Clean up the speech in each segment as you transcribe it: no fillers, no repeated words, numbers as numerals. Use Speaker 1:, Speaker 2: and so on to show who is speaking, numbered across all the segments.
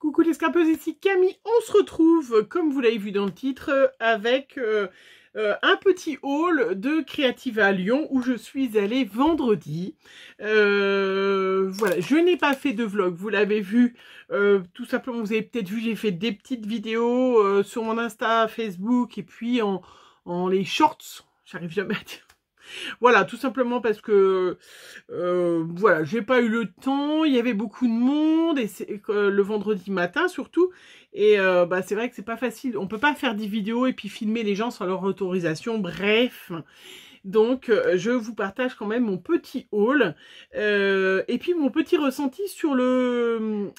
Speaker 1: Coucou les scrapeuses, ici Camille. On se retrouve, comme vous l'avez vu dans le titre, avec un petit haul de Creativa à Lyon où je suis allée vendredi. Voilà, je n'ai pas fait de vlog, vous l'avez vu. Tout simplement, vous avez peut-être vu, j'ai fait des petites vidéos sur mon Insta, Facebook et puis en les shorts. J'arrive jamais à dire. Voilà, tout simplement parce que voilà, j'ai pas eu le temps, il y avait beaucoup de monde et c'est le vendredi matin surtout. Et bah c'est vrai que c'est pas facile, on peut pas faire des vidéos et puis filmer les gens sans leur autorisation. Bref, donc je vous partage quand même mon petit haul et puis mon petit ressenti sur le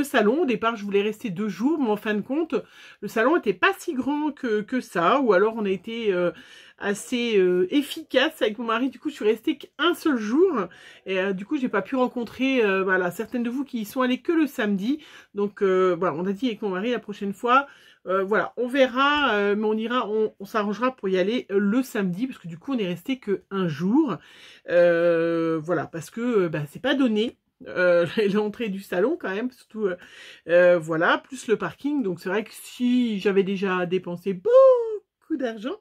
Speaker 1: salon. Au départ, je voulais rester 2 jours, mais en fin de compte, le salon était pas si grand que ça, ou alors on a été assez efficace avec mon mari. Du coup, je suis restée qu'un seul jour et du coup, j'ai pas pu rencontrer voilà, certaines de vous qui y sont allées que le samedi. Donc voilà, on a dit avec mon mari la prochaine fois. Voilà, on verra, mais on s'arrangera pour y aller le samedi, parce que du coup on est resté que un jour. Voilà, parce que bah, c'est pas donné. L'entrée du salon quand même, surtout voilà, plus le parking. Donc c'est vrai que si j'avais déjà dépensé beaucoup d'argent,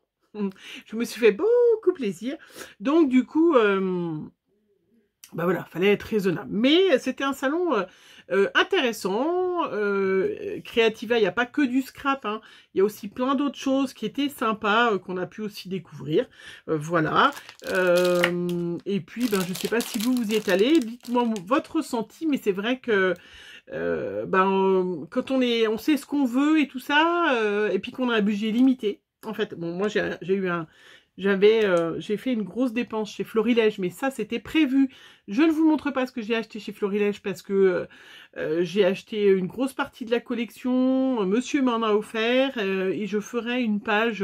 Speaker 1: je me suis fait beaucoup plaisir. Donc du coup bah voilà, fallait être raisonnable. Mais c'était un salon intéressant. Creativa, il n'y a pas que du scrap, hein. Il y a aussi plein d'autres choses qui étaient sympas, qu'on a pu aussi découvrir. Voilà. Et puis, ben, je ne sais pas si vous y êtes allé. Dites-moi votre ressenti, mais c'est vrai que quand on sait ce qu'on veut et tout ça, et puis qu'on a un budget limité. En fait, bon, moi j'ai fait une grosse dépense chez Florilège, mais ça c'était prévu. Je ne vous montre pas ce que j'ai acheté chez Florilège parce que j'ai acheté une grosse partie de la collection. Monsieur m'en a offert et je ferai une page,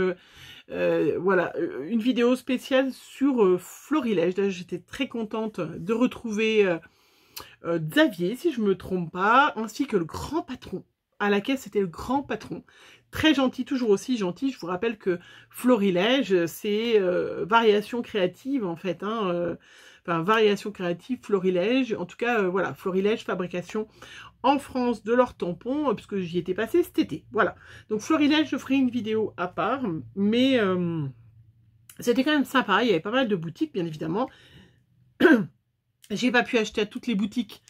Speaker 1: voilà, une vidéo spéciale sur Florilège. J'étais très contente de retrouver Xavier, si je me trompe pas, ainsi que le grand patron. À la caisse, c'était le grand patron. Très gentil, toujours aussi gentil. Je vous rappelle que Florilège, c'est variation créative, en fait. Hein, enfin, variation créative, Florilège. En tout cas, voilà, Florilège, fabrication en France de leurs tampons, puisque j'y étais passée cet été. Voilà. Donc, Florilège, je ferai une vidéo à part. Mais c'était quand même sympa. Il y avait pas mal de boutiques, bien évidemment. J'ai pas pu acheter à toutes les boutiques.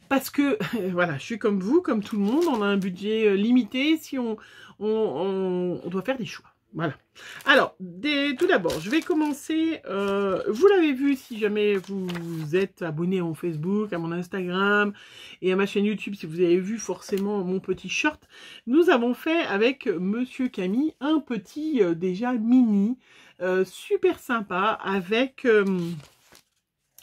Speaker 1: Parce que, voilà, je suis comme vous, comme tout le monde, on a un budget limité si on doit faire des choix. Voilà. Alors, tout d'abord, je vais commencer, vous l'avez vu si jamais vous êtes abonné à mon Facebook, à mon Instagram et à ma chaîne YouTube, si vous avez vu forcément mon petit short, nous avons fait avec Monsieur Camille un petit déjà mini, super sympa avec...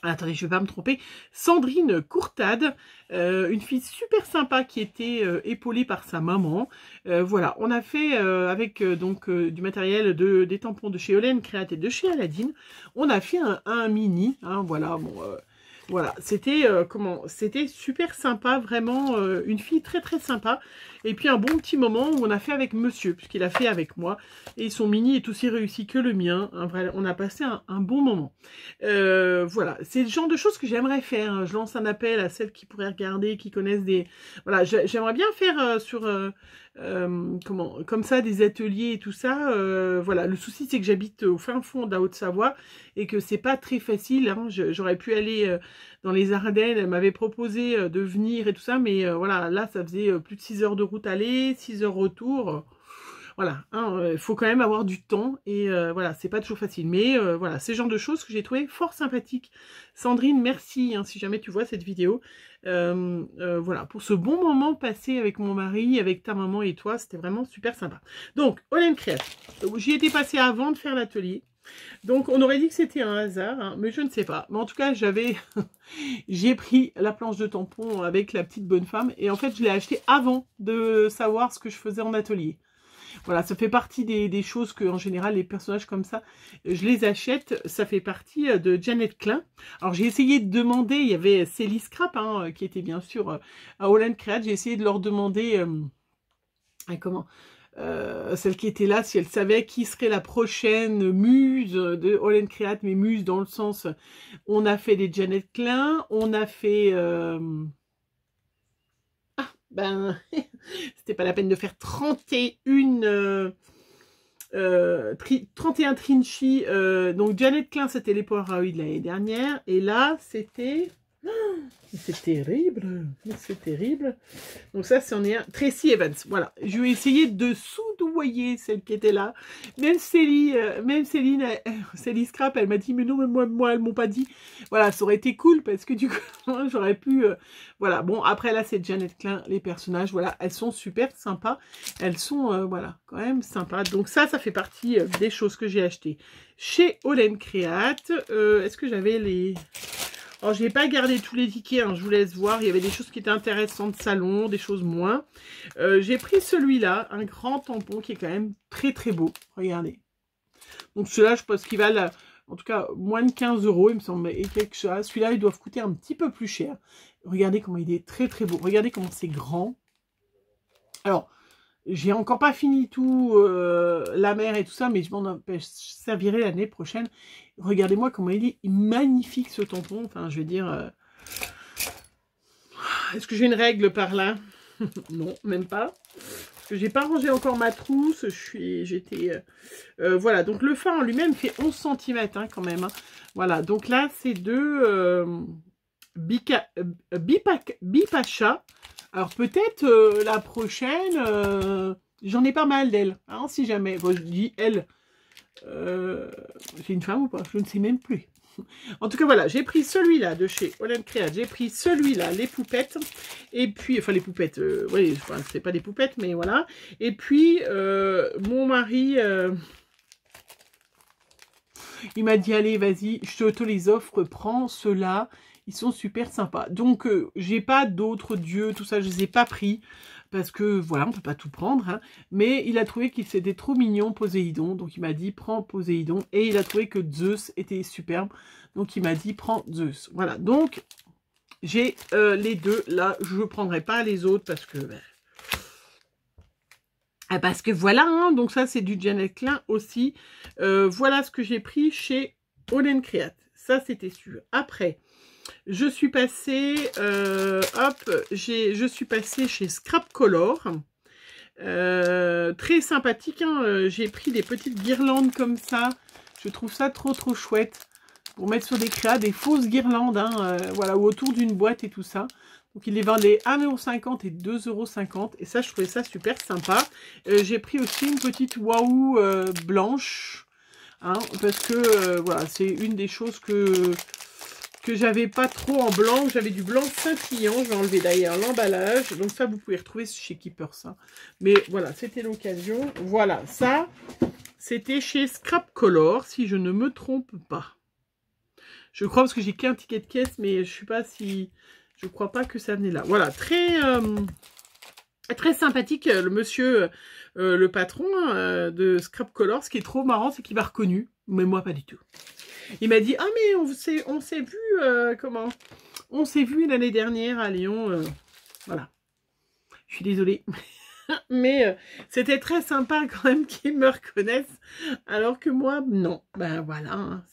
Speaker 1: attendez, je ne vais pas me tromper. Sandrine Courtade, une fille super sympa qui était épaulée par sa maman. Voilà, on a fait avec du matériel des tampons de chez Olen Create et de chez Aladine. On a fait un mini, hein, voilà, bon, voilà, c'était super sympa, vraiment une fille très très sympa. Et puis un bon petit moment où on a fait avec monsieur, puisqu'il a fait avec moi. Et son mini est aussi réussi que le mien. Hein, vrai, on a passé un bon moment. Voilà, c'est le genre de choses que j'aimerais faire. Hein. Je lance un appel à celles qui pourraient regarder, qui connaissent des... Voilà, j'aimerais bien faire comme ça, des ateliers et tout ça. Voilà, le souci c'est que j'habite au fin fond de la Haute-Savoie et que c'est pas très facile. Hein. J'aurais pu aller dans les Ardennes, elle m'avait proposé de venir et tout ça, mais voilà, là ça faisait plus de 6 heures de route aller, 6 heures retour. Voilà, hein, faut quand même avoir du temps et voilà, c'est pas toujours facile. Mais voilà, c'est le genre de choses que j'ai trouvé fort sympathique. Sandrine, merci hein, si jamais tu vois cette vidéo. Voilà, pour ce bon moment passé avec mon mari, avec ta maman et toi, c'était vraiment super sympa. Donc, Olen Create, j'y étais passée avant de faire l'atelier. Donc, on aurait dit que c'était un hasard, hein, mais je ne sais pas. Mais en tout cas, j'ai pris la planche de tampon avec la petite bonne femme. Et en fait, je l'ai acheté avant de savoir ce que je faisais en atelier. Voilà, ça fait partie des choses que, en général, les personnages comme ça, je les achète. Ça fait partie de Janet Klein. Alors, j'ai essayé de demander, il y avait Célie Scrap, hein, qui était bien sûr à Olen Create. J'ai essayé de leur demander, celle qui était là, si elle savait qui serait la prochaine muse de Olen Create, mais muse dans le sens, on a fait des Janet Klein, on a fait... ben, c'était pas la peine de faire 31 Trinchi. Donc Janet Klein, c'était les Polaroid de l'année dernière. Et là, c'était... C'est terrible, c'est terrible. Donc ça, c'en est un. Tracy Evans, voilà. Je vais essayer de soudoyer celle qui était là. Même Céline Scrap, elle m'a dit, mais non, mais moi, elles m'ont pas dit. Voilà, ça aurait été cool parce que du coup, j'aurais pu... voilà, bon, après là, c'est Janet Klein, les personnages, voilà, elles sont super sympas. Elles sont, voilà, quand même sympas. Donc ça fait partie des choses que j'ai achetées chez Olen Create. Est-ce que j'avais les... Alors, je n'ai pas gardé tous les tickets, hein, je vous laisse voir. Il y avait des choses qui étaient intéressantes de salon, des choses moins. J'ai pris celui-là, un grand tampon qui est quand même très très beau. Regardez. Donc, celui-là, je pense qu'il va, en tout cas, moins de 15 €, il me semble. Et quelque chose. Celui-là, ils doivent coûter un petit peu plus cher. Regardez comment il est très très beau. Regardez comment c'est grand. Alors, j'ai encore pas fini tout la mer et tout ça, mais je m'en servirai l'année prochaine. Regardez-moi comment il est magnifique ce tampon. Enfin, je vais dire... Est-ce que j'ai une règle par là? Non, même pas. Parce que j'ai pas rangé encore ma trousse. J'étais... voilà, donc le phare en lui-même fait 11 cm hein, quand même. Hein. Voilà, donc là, c'est de Bipacha. Alors peut-être la prochaine, j'en ai pas mal d'elle, hein, si jamais. Bon, je dis elle. C'est une femme ou pas? Je ne sais même plus. En tout cas, voilà, j'ai pris celui-là de chez Olen Create. J'ai pris celui-là, les poupettes. Et puis, enfin les poupettes, oui, enfin, c'est pas des poupettes, mais voilà. Et puis, mon mari... il m'a dit, allez, vas-y, je te les offre, prends ceux-là. Ils sont super sympas. Donc, j'ai pas d'autres dieux, tout ça, je les ai pas pris. Parce que, voilà, on peut pas tout prendre. Hein. Mais il a trouvé qu'il c'était trop mignon, Poséidon. Donc, il m'a dit, prends Poséidon. Et il a trouvé que Zeus était superbe. Donc, il m'a dit, prends Zeus. Voilà, donc, j'ai les deux. Là, je ne prendrai pas les autres parce que... parce que voilà, hein, donc ça, c'est du Janet Klein aussi. Voilà ce que j'ai pris chez Olen Create. Ça, c'était sûr. Après... Je suis passée, je suis passée chez Scrap Color. Très sympathique, hein, j'ai pris des petites guirlandes comme ça. Je trouve ça trop chouette. Pour mettre sur des créas, des fausses guirlandes, hein, voilà, ou autour d'une boîte et tout ça. Donc il les vendait 1,50 € et 2,50 €. Et ça, je trouvais ça super sympa. J'ai pris aussi une petite waouh blanche. Hein, parce que, voilà, c'est une des choses que j'avais pas trop en blanc, j'avais du blanc scintillant, je vais enlever d'ailleurs l'emballage, donc ça vous pouvez retrouver chez Keepers, hein. Mais voilà, c'était l'occasion, voilà, ça, c'était chez Scrap Color, si je ne me trompe pas. Je crois parce que j'ai qu'un ticket de caisse, mais je sais pas si, je crois pas que ça venait là. Voilà, très sympathique, le monsieur, le patron de Scrap Color, ce qui est trop marrant, c'est qu'il m'a reconnu, mais moi pas du tout. Il m'a dit, ah mais on s'est vu, comment? On s'est vu l'année dernière à Lyon, voilà. Je suis désolée. Mais c'était très sympa quand même qu'ils me reconnaissent, alors que moi, non. Ben voilà, hein,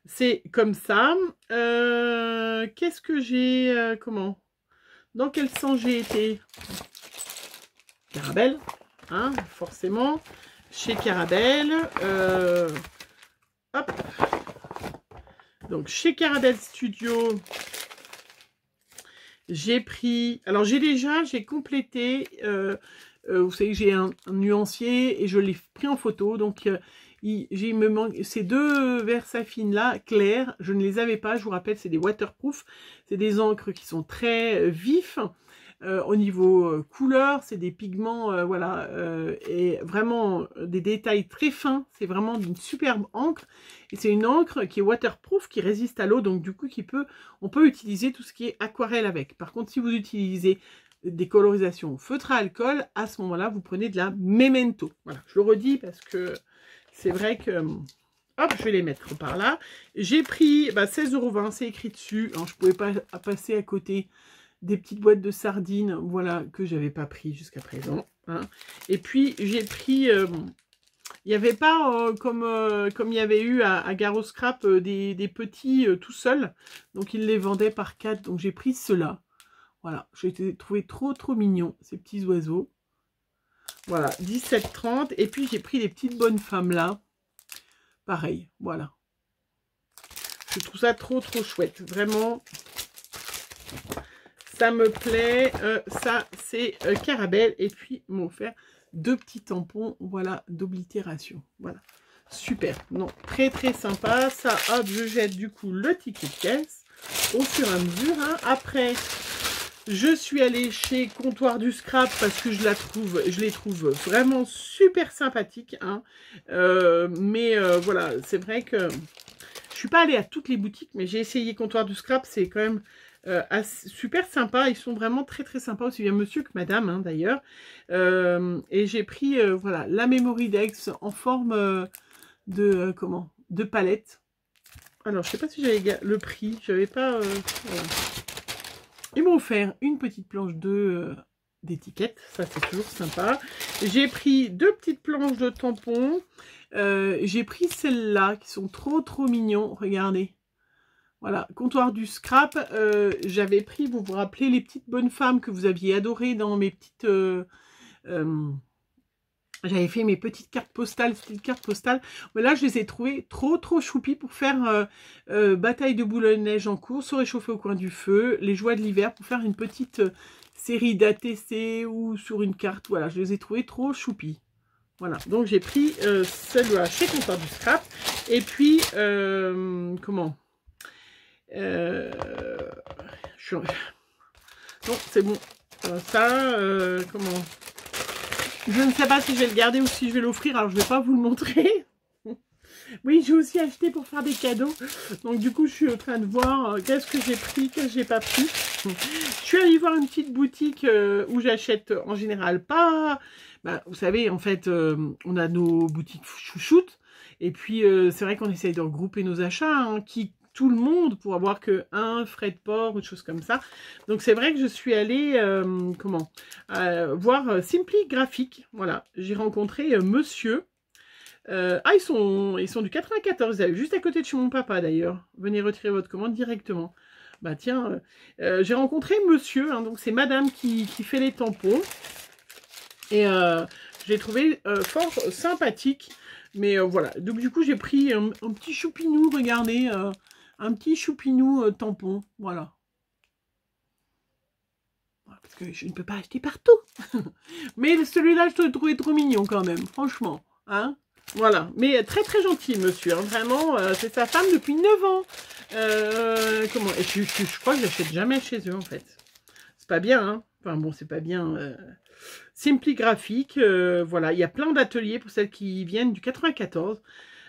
Speaker 1: c'est comme ça. Qu'est-ce que j'ai, comment? Dans quel sens j'ai été? Carabelle, hein, forcément. Chez Carabelle, hop. Donc, chez Carabelle Studio, j'ai pris... Alors, j'ai complété... vous savez que j'ai un nuancier et je l'ai pris en photo. Donc, il me manque ces deux Versafine là, clairs. Je ne les avais pas. Je vous rappelle, c'est des waterproof. C'est des encres qui sont très vifs. Au niveau couleur, c'est des pigments, voilà, et vraiment des détails très fins. C'est vraiment d'une superbe encre. Et c'est une encre qui est waterproof, qui résiste à l'eau, donc du coup, on peut utiliser tout ce qui est aquarelle avec. Par contre, si vous utilisez des colorisations feutre à alcool, à ce moment-là, vous prenez de la Memento. Voilà, je le redis parce que c'est vrai que... Hop, je vais les mettre par là. J'ai pris 16,20 €, c'est écrit dessus. Alors, je ne pouvais pas passer à côté des petites boîtes de sardines, voilà, que j'avais pas pris jusqu'à présent. Hein. Et puis, j'ai pris... il n'y avait pas, comme il y avait eu à Garo Scrap, des petits tout seuls. Donc, ils les vendaient par 4. Donc, j'ai pris ceux-là. Voilà, je les ai trouvés trop mignons, ces petits oiseaux. Voilà, 17,30. Et puis j'ai pris les petites bonnes femmes là. Pareil, voilà. Je trouve ça trop chouette. Vraiment, ça me plaît. Ça, c'est Carabelle. Et puis, ils m'ont offert 2 petits tampons, voilà, d'oblitération. Voilà, super. Non, très sympa. Ça, hop, je jette du coup le ticket de caisse au fur et à mesure. Hein. Après, je suis allée chez Comptoir du Scrap parce que je les trouve vraiment super sympathiques. Hein. Voilà, c'est vrai que je suis pas allée à toutes les boutiques, mais j'ai essayé Comptoir du Scrap. C'est quand même super sympa. Ils sont vraiment très sympas, aussi bien monsieur que madame, hein, d'ailleurs. Et j'ai pris voilà, la Memoridex en forme de palette. Alors, je sais pas si j'avais le prix. J'avais pas... voilà. Ils m'ont offert une petite planche d'étiquette, ça c'est toujours sympa. J'ai pris 2 petites planches de tampons. J'ai pris celles-là qui sont trop mignons, regardez. Voilà, Comptoir du Scrap. J'avais pris, vous vous rappelez, les petites bonnes femmes que vous aviez adorées dans mes petites... j'avais fait mes petites cartes postales, style cartes postales. Mais là, je les ai trouvées trop choupies pour faire bataille de boule de neige en cours, se réchauffer au coin du feu, les joies de l'hiver, pour faire une petite série d'ATC ou sur une carte. Voilà, je les ai trouvées trop choupies. Voilà, donc j'ai pris celle-là chez Comptoir du Scrap. Et puis, comment non, c'est bon. Comment je ne sais pas si je vais le garder ou si je vais l'offrir, alors je ne vais pas vous le montrer. Oui, j'ai aussi acheté pour faire des cadeaux. Donc du coup, je suis en train de voir qu'est-ce que j'ai pris, qu'est-ce que j'ai pas pris. Je suis allée voir une petite boutique où j'achète en général pas... Bah, vous savez, en fait, on a nos boutiques chouchoutes. Et puis, c'est vrai qu'on essaye de regrouper nos achats, hein, tout le monde pour avoir que un frais de port ou des choses comme ça. Donc c'est vrai que je suis allée voir Simply Graphique. Voilà, j'ai rencontré monsieur. Ils sont du 94, ils arrivent juste à côté de chez mon papa d'ailleurs. Venez retirer votre commande directement. Bah tiens, j'ai rencontré monsieur, hein, donc c'est madame qui fait les tampons. Et je l'ai trouvé fort sympathique. Mais voilà, donc du coup j'ai pris un petit choupinou, regardez, un petit choupinou tampon, voilà. Parce que je ne peux pas acheter partout. Mais celui-là, je le trouvais trop mignon quand même, franchement. Hein, voilà, mais très gentil monsieur, hein, vraiment, c'est sa femme depuis 9 ans. Comment et je crois que je n'achète jamais chez eux en fait. C'est pas bien, hein. Enfin bon, c'est pas bien. Simply Graphique, voilà, il y a plein d'ateliers pour celles qui viennent du 94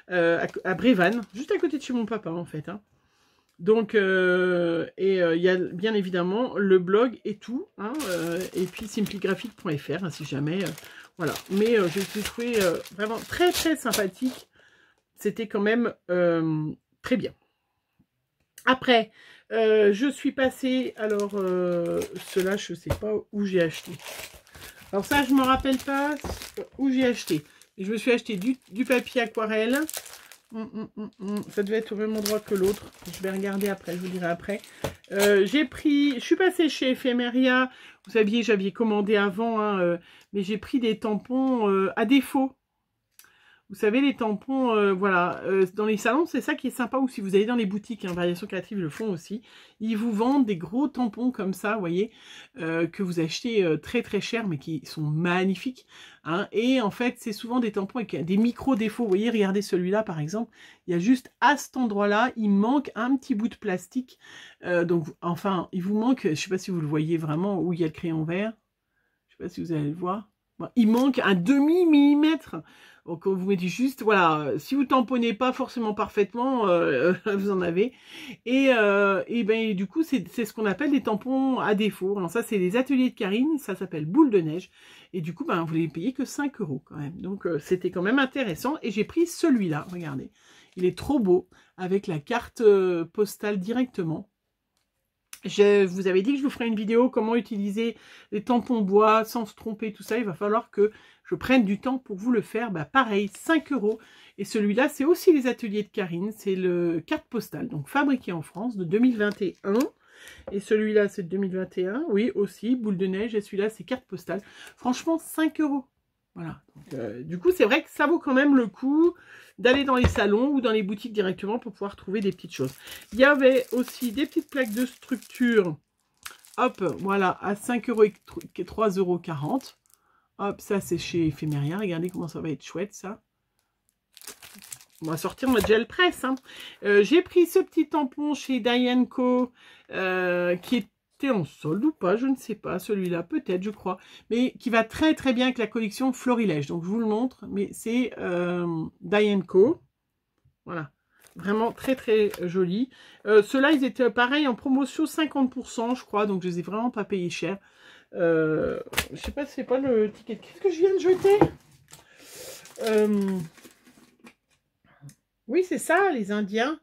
Speaker 1: à Brévannes, juste à côté de chez mon papa en fait. Hein. Donc, il y a bien évidemment le blog et tout, hein, et puis simplygraphique.fr, hein, si jamais, voilà. Mais je l'ai trouvé vraiment très sympathique. C'était quand même très bien. Après, je suis passée, alors, cela, je ne sais pas où j'ai acheté. Alors ça, je ne me rappelle pas où j'ai acheté. Et je me suis acheté du papier aquarelle. Ça devait être au même endroit que l'autre. Je vais regarder après, je vous dirai après. Je suis passée chez Ephemeria. Vous saviez, j'avais commandé avant, hein, mais j'ai pris des tampons à défaut. Vous savez, les tampons, voilà, dans les salons, c'est ça qui est sympa. Ou si vous allez dans les boutiques, hein, Variations Créatives le font aussi. Ils vous vendent des gros tampons comme ça, vous voyez, que vous achetez très cher, mais qui sont magnifiques. Hein, et en fait, c'est souvent des tampons avec des micro-défauts. Vous voyez, regardez celui-là, par exemple. Il y a juste à cet endroit-là, il manque un petit bout de plastique. Donc, enfin, il vous manque, je ne sais pas si vous le voyez vraiment, où il y a le crayon vert. Je ne sais pas si vous allez le voir. Bon, il manque un demi-millimètre. Donc vous mettez juste, voilà, si vous tamponnez pas forcément parfaitement, vous en avez. Et ben du coup, c'est ce qu'on appelle des tampons à défaut. Alors ça, c'est les ateliers de Karine, ça s'appelle Boule de Neige. Et du coup, ben, vous les payez que 5 € quand même. Donc c'était quand même intéressant. Et j'ai pris celui-là, regardez. Il est trop beau, avec la carte postale directement. Je vous avais dit que je vous ferais une vidéo comment utiliser les tampons bois sans se tromper, tout ça. Il va falloir que je prenne du temps pour vous le faire. Bah, pareil, 5 €. Et celui-là, c'est aussi les ateliers de Karine. C'est le carte postale, donc fabriqué en France de 2021. Et celui-là, c'est de 2021. Oui, aussi, boule de neige. Et celui-là, c'est carte postale. Franchement, 5 €. Voilà. Donc, du coup, c'est vrai que ça vaut quand même le coup d'aller dans les salons ou dans les boutiques directement pour pouvoir trouver des petites choses. Il y avait aussi des petites plaques de structure. Hop, voilà, à 5 € et 3,40 €. Hop, ça, c'est chez Ephemeria. Regardez comment ça va être chouette, ça. On va sortir notre gel presse. Hein. J'ai pris ce petit tampon chez Diane Co. Qui était en solde ou pas, je ne sais pas. Celui-là, peut-être, je crois. Mais qui va très très bien avec la collection Florilège. Donc, je vous le montre. Mais c'est Diane Co. Voilà. Vraiment très très joli. Ceux-là, ils étaient pareil en promotion 50%, je crois. Donc, je les ai vraiment pas payés cher. Je sais pas, c'est pas le ticket. Qu'est-ce que je viens de jeter? Oui, c'est ça, les Indiens.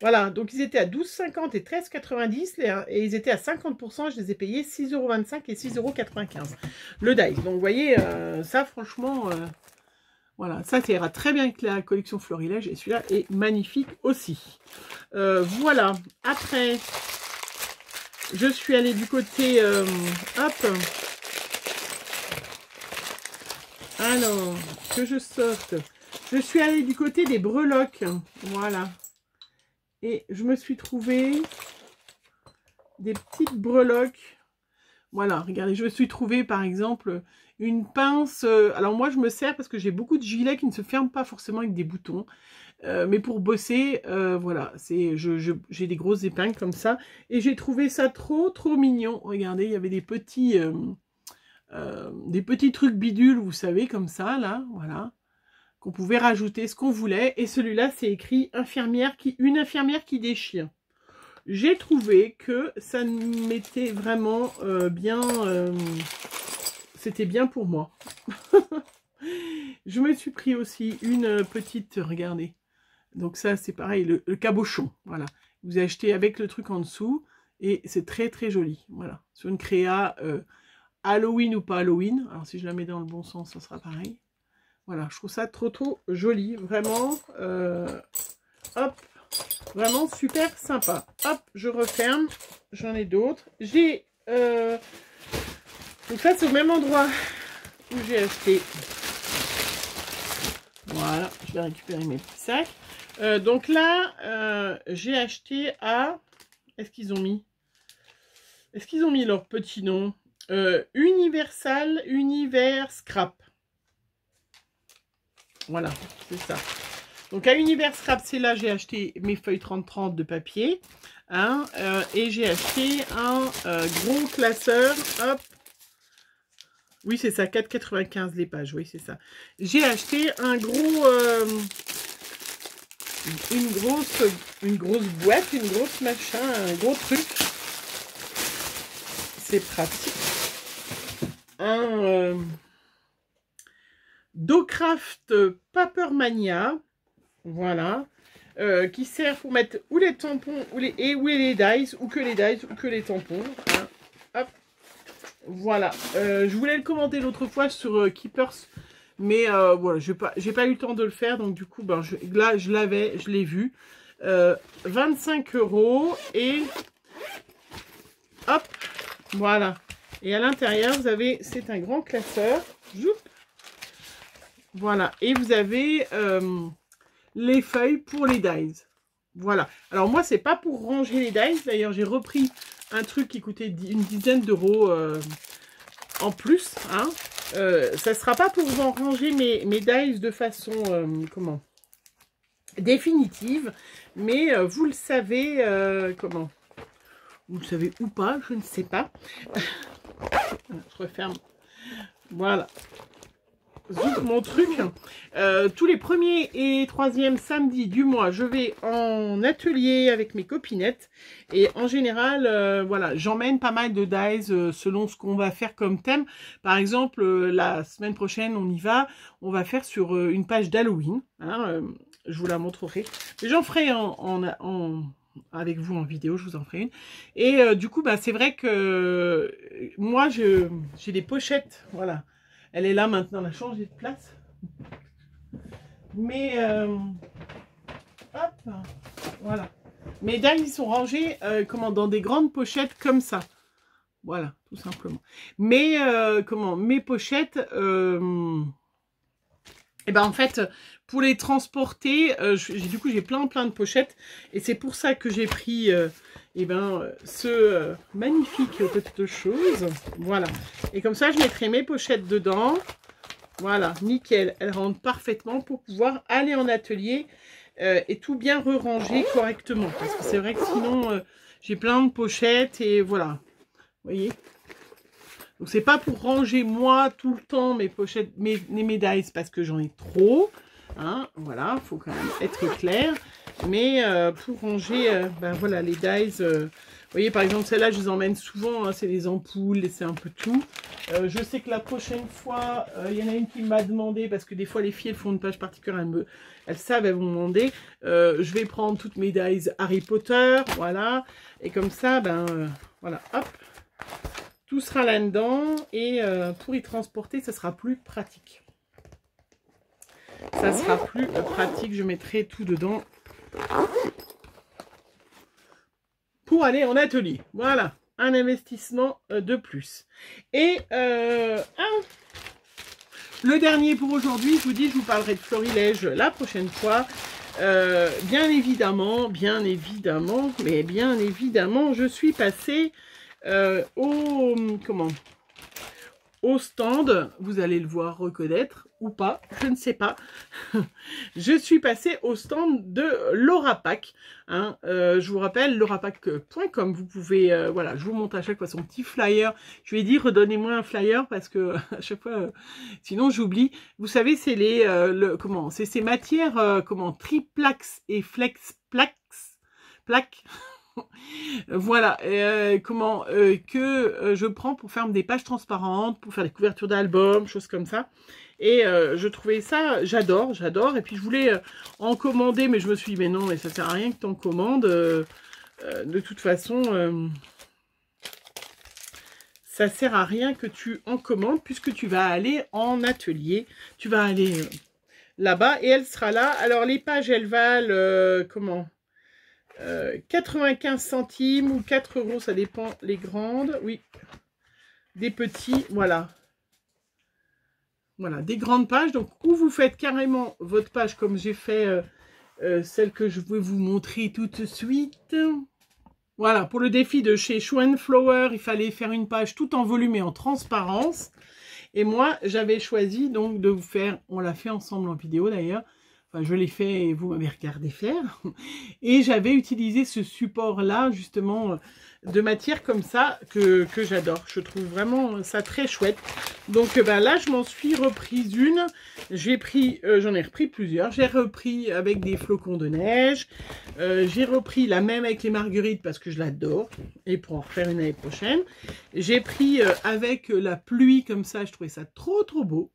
Speaker 1: Voilà, donc ils étaient à 12,50 et 13,90 et ils étaient à 50%. Je les ai payés 6,25 € et 6,95 € le dice. Donc, vous voyez, ça, franchement, voilà, ça ira très bien avec la collection Florilège et celui-là est magnifique aussi. Voilà, après, je suis allée du côté, hop, alors, que je sorte, je suis allée du côté des breloques, voilà, et je me suis trouvé des petites breloques, voilà, regardez, je me suis trouvé par exemple une pince, alors moi je me sers parce que j'ai beaucoup de gilets qui ne se ferment pas forcément avec des boutons, mais pour bosser, voilà, j'ai des grosses épingles comme ça, et j'ai trouvé ça trop mignon. Regardez, il y avait des petits trucs bidules, vous savez, comme ça, là, voilà, qu'on pouvait rajouter ce qu'on voulait, et celui-là, c'est écrit une infirmière qui déchire. J'ai trouvé que ça m'était vraiment bien, c'était bien pour moi. Je me suis pris aussi une petite, regardez, donc ça c'est pareil, le cabochon, voilà. Vous achetez avec le truc en dessous et c'est très très joli, voilà. Sur une créa Halloween ou pas Halloween, alors si je la mets dans le bon sens, ça sera pareil. Voilà, je trouve ça trop joli, vraiment, hop, vraiment super sympa. Hop, je referme, j'en ai d'autres. J'ai, donc ça c'est au même endroit où j'ai acheté. Voilà, je vais récupérer mes petits sacs. Donc là, j'ai acheté à... Est-ce qu'ils ont mis leur petit nom? Universal Univers Scrap. Voilà, c'est ça. Donc à Univers Scrap, c'est là j'ai acheté mes feuilles 30-30 de papier. Hein, et j'ai acheté un gros classeur. Hop. Oui, c'est ça, 4,95 les pages. Oui, c'est ça. J'ai acheté un gros... une grosse boîte, une grosse machin, un gros truc. C'est pratique. Un Docraft Papermania, voilà, qui sert pour mettre ou les tampons ou les dies, ou que les dies ou que les tampons. Hein. Hop, voilà. Je voulais le commenter l'autre fois sur Keepers. Mais voilà, j'ai pas eu le temps de le faire, donc du coup, ben, là, je l'ai vu. 25 € et hop, voilà. Et à l'intérieur, vous avez, c'est un grand classeur. Joup. Voilà, et vous avez les feuilles pour les dies. Voilà. Alors moi, c'est pas pour ranger les dies. D'ailleurs, j'ai repris un truc qui coûtait une dizaine d'euros en plus, hein. Ça ne sera pas pour en ranger mes dies de façon comment définitive, mais vous le savez comment, vous le savez ou pas, je ne sais pas. Je referme, voilà. Zouk mon truc. Tous les premiers et troisièmes samedis du mois, je vais en atelier avec mes copinettes. Et en général, voilà, j'emmène pas mal de dies selon ce qu'on va faire comme thème. Par exemple, la semaine prochaine, on va faire sur une page d'Halloween. Hein, je vous la montrerai. J'en ferai avec vous en vidéo, je vous en ferai une. Et du coup, bah, c'est vrai que moi, j'ai des pochettes, voilà. Elle est là maintenant, elle a changé de place. Mais, hop, voilà. Mes dies, ils sont rangés dans des grandes pochettes comme ça. Voilà, tout simplement. Mais, mes pochettes... et ben en fait, pour les transporter, du coup j'ai plein de pochettes et c'est pour ça que j'ai pris ce magnifique petite chose. Voilà. Et comme ça, je mettrai mes pochettes dedans. Voilà, nickel. Elles rentrent parfaitement pour pouvoir aller en atelier et tout bien re-ranger correctement. Parce que c'est vrai que sinon, j'ai plein de pochettes et voilà. Vous voyez ? Donc, c'est pas pour ranger moi tout le temps mes pochettes, mes dies parce que j'en ai trop. Hein, voilà, il faut quand même être clair. Mais pour ranger, voilà, les dies. Vous voyez, par exemple, celle-là, je les emmène souvent. Hein, c'est les ampoules, c'est un peu tout. Je sais que la prochaine fois, il y en a une qui m'a demandé, parce que des fois, les filles, elles font une page particulière, elles savent, elles vont me demander. Je vais prendre toutes mes dies Harry Potter, voilà. Et comme ça, voilà, hop. Tout sera là-dedans et pour y transporter, ça sera plus pratique. Ça sera plus pratique. Je mettrai tout dedans pour aller en atelier. Voilà, un investissement de plus. Et le dernier pour aujourd'hui, je vous dis, je vous parlerai de florilège la prochaine fois. Bien évidemment, je suis passée... au stand, vous allez le voir reconnaître ou pas, je ne sais pas. Je suis passée au stand de Laurapack. Hein, je vous rappelle, laurapack.com. Vous pouvez, voilà, je vous montre à chaque fois son petit flyer. Je lui ai dit, redonnez-moi un flyer parce que à chaque fois, sinon j'oublie. Vous savez, c'est les, c'est ces matières, triplax et flexplax, plaques. Voilà, que je prends pour faire des pages transparentes, pour faire des couvertures d'albums, choses comme ça. Et je trouvais ça, j'adore. Et puis je voulais en commander, mais je me suis dit, mais non, mais ça sert à rien que tu en commandes. De toute façon, ça sert à rien que tu en commandes, puisque tu vas aller en atelier. Tu vas aller là-bas et elle sera là. Alors les pages, elles valent, 95 centimes ou 4 €, ça dépend les grandes, oui, des petits, voilà, des grandes pages. Donc, où vous faites carrément votre page comme j'ai fait celle que je vais vous montrer tout de suite. Voilà, pour le défi de chez Show & Flower, il fallait faire une page tout en volume et en transparence. Et moi, j'avais choisi donc de vous faire, on l'a fait ensemble en vidéo d'ailleurs. Enfin, je l'ai fait et vous m'avez regardé faire. Et j'avais utilisé ce support-là, justement, de matière comme ça, que j'adore. Je trouve vraiment ça très chouette. Donc là, je m'en suis reprise une. J'en ai repris plusieurs. J'ai repris avec des flocons de neige. J'ai repris la même avec les marguerites parce que je l'adore. Et pour en refaire une l'année prochaine. J'ai pris avec la pluie comme ça. Je trouvais ça trop beau.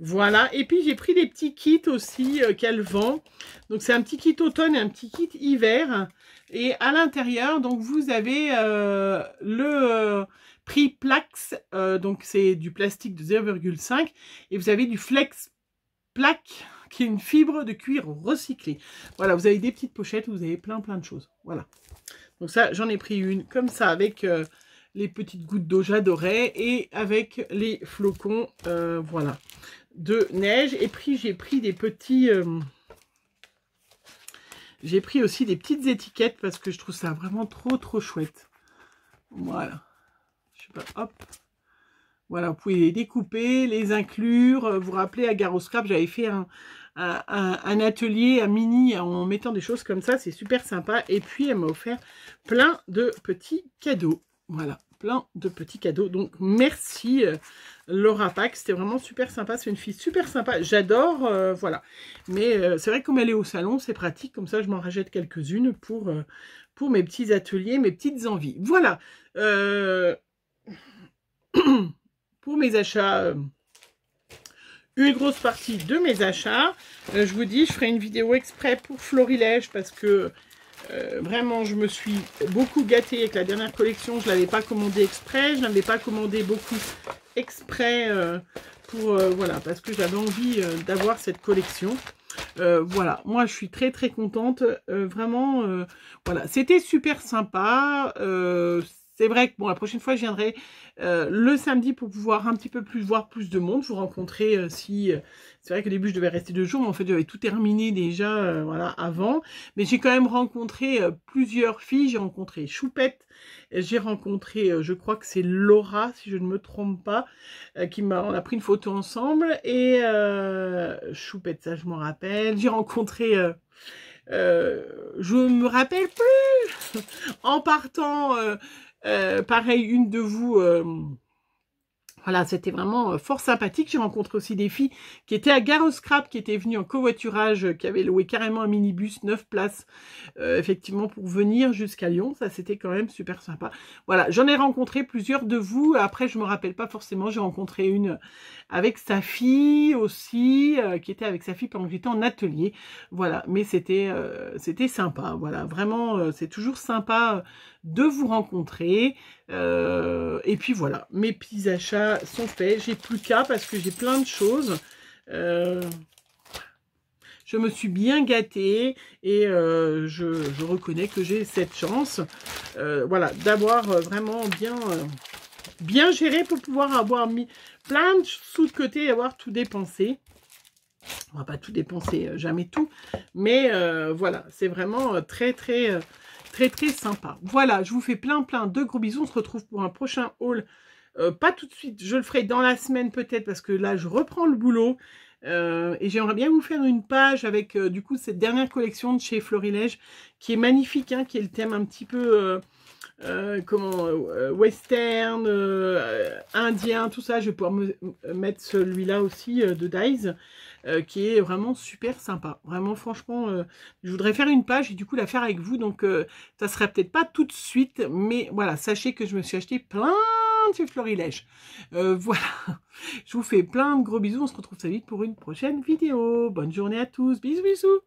Speaker 1: Voilà, et puis j'ai pris des petits kits aussi qu'elle vend. Donc c'est un petit kit automne et un petit kit hiver. Et à l'intérieur, donc vous avez le prix Plax, donc c'est du plastique de 0,5. Et vous avez du Flex Plaque, qui est une fibre de cuir recyclée. Voilà, vous avez des petites pochettes, vous avez plein de choses. Voilà. Donc ça, j'en ai pris une comme ça avec... les petites gouttes d'eau, j'adorais, et avec les flocons, voilà, de neige. Et puis j'ai pris des petits, j'ai pris aussi des petites étiquettes parce que je trouve ça vraiment trop chouette. Voilà, je sais pas, hop, voilà, vous pouvez les découper, les inclure. Vous vous rappelez à Gare au Scrap, j'avais fait un atelier, un mini en mettant des choses comme ça, c'est super sympa. Et puis elle m'a offert plein de petits cadeaux. Voilà, plein de petits cadeaux. Donc, merci Laurapack. C'était vraiment super sympa. C'est une fille super sympa. J'adore, voilà. Mais c'est vrai que comme elle est au salon, c'est pratique. Comme ça, je m'en rachète quelques-unes pour mes petits ateliers, mes petites envies. Voilà. Pour mes achats, une grosse partie de mes achats. Je vous dis, je ferai une vidéo exprès pour Florilège parce que... vraiment, je me suis beaucoup gâtée avec la dernière collection. Je ne l'avais pas commandé exprès. Je n'avais pas commandé beaucoup exprès pour voilà, parce que j'avais envie d'avoir cette collection. Voilà, moi je suis très très contente, vraiment, voilà, c'était super sympa. C'est vrai que bon, la prochaine fois je viendrai le samedi pour pouvoir un petit peu plus voir plus de monde, vous rencontrer si c'est vrai qu'au début je devais rester 2 jours, mais en fait j'avais tout terminé déjà voilà avant, mais j'ai quand même rencontré plusieurs filles. J'ai rencontré Choupette, j'ai rencontré je crois que c'est Laura si je ne me trompe pas, on a pris une photo ensemble, et Choupette, ça je m'en rappelle. J'ai rencontré je me rappelle plus en partant pareil, une de vous, voilà, c'était vraiment fort sympathique. J'ai rencontré aussi des filles qui étaient à Gare au Scrap, qui étaient venues en covoiturage, qui avaient loué carrément un minibus 9 places, effectivement, pour venir jusqu'à Lyon. Ça, c'était quand même super sympa. Voilà, j'en ai rencontré plusieurs de vous. Après, je me rappelle pas forcément. J'ai rencontré une avec sa fille aussi, qui était avec sa fille pendant que j'étais en atelier. Voilà, mais c'était sympa. Voilà, vraiment, c'est toujours sympa de vous rencontrer. Et puis voilà, mes petits achats sont faits. J'ai plus qu'à parce que j'ai plein de choses. Je me suis bien gâtée, et je reconnais que j'ai cette chance, voilà, d'avoir vraiment bien géré pour pouvoir avoir mis plein de sous de côté et avoir tout dépensé. On va pas tout dépenser, jamais tout, mais voilà, c'est vraiment très sympa. Voilà, je vous fais plein de gros bisous. On se retrouve pour un prochain haul. Pas tout de suite, je le ferai dans la semaine peut-être, parce que là je reprends le boulot. Et j'aimerais bien vous faire une page avec du coup cette dernière collection de chez Florilège, qui est magnifique, hein, qui est le thème un petit peu western, indien, tout ça. Je vais pouvoir mettre celui-là aussi de Dies, qui est vraiment super sympa. Vraiment, franchement, je voudrais faire une page et du coup la faire avec vous. Donc, ça serait peut-être pas tout de suite, mais voilà, sachez que je me suis acheté plein de chez Florilège. Voilà, je vous fais plein de gros bisous. On se retrouve très vite pour une prochaine vidéo. Bonne journée à tous. Bisous, bisous.